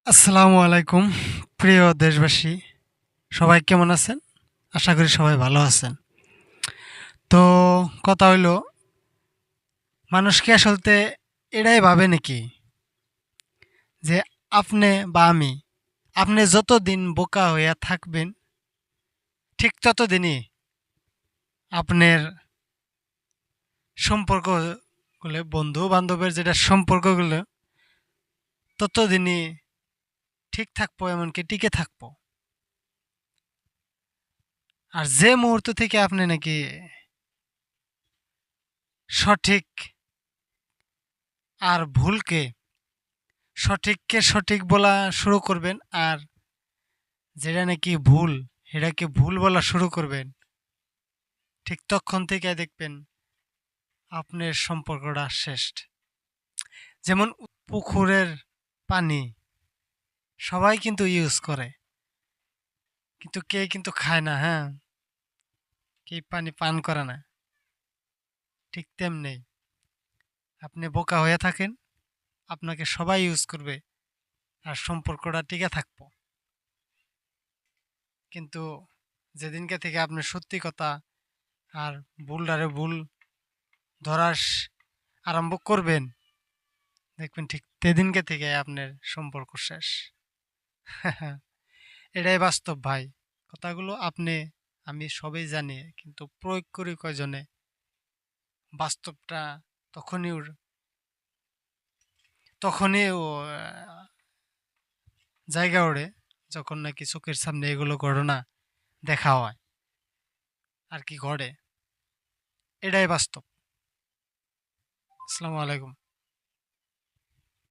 আসসালামু আলাইকুম প্রিয় দেশবাসী, সবাই কেমন আছেন? আশা করি সবাই ভালো আছেন। তো কথা হইলো, মানুষ কি আসলতে এটাই ভাবে নাকি যে আপনি বা আপনি যতদিন বোকা হইয়া থাকবেন ঠিক ততদিনই আপনার সম্পর্কগুলো, বন্ধু বান্ধবের যেটা সম্পর্কগুলো ততদিনই ঠিক থাকবো, এমনকি টিকে থাকবো। আর যে মুহূর্ত থেকে আপনি নাকি সঠিক আর ভুলকে সঠিককে সঠিক বলা শুরু করবেন, আর যেটা নাকি ভুল সেটাকে ভুল বলা শুরু করবেন, ঠিক তখন থেকে দেখবেন আপনার সম্পর্কটা শেষ। যেমন পুকুরের পানি সবাই কিন্তু ইউজ করে, কিন্তু কে কিন্তু খায় না, হ্যাঁ, কে পানি পান করে না। ঠিক তেমনি আপনি বোকা হয়ে থাকেন, আপনাকে সবাই ইউজ করবে আর সম্পর্কটা টিকে থাকবো। কিন্তু যেদিনকে থেকে আপনি সত্যি কথা আর ভুলটারে ভুল ধরার আরম্ভ করবেন, দেখবেন ঠিক সেদিনকে থেকে আপনার সম্পর্ক শেষ। এটাই বাস্তব ভাই। কথাগুলো আপনি আমি সবাই জানি, কিন্তু প্রয়োগ করি কয়জনে? বাস্তবটা তখনই তখনই ও জায়গা ওড়ে যখন নাকি চোখের সামনে এগুলো ঘটনা দেখা হয় আর কি ঘটে। এটাই বাস্তব। আসসালামু আলাইকুম।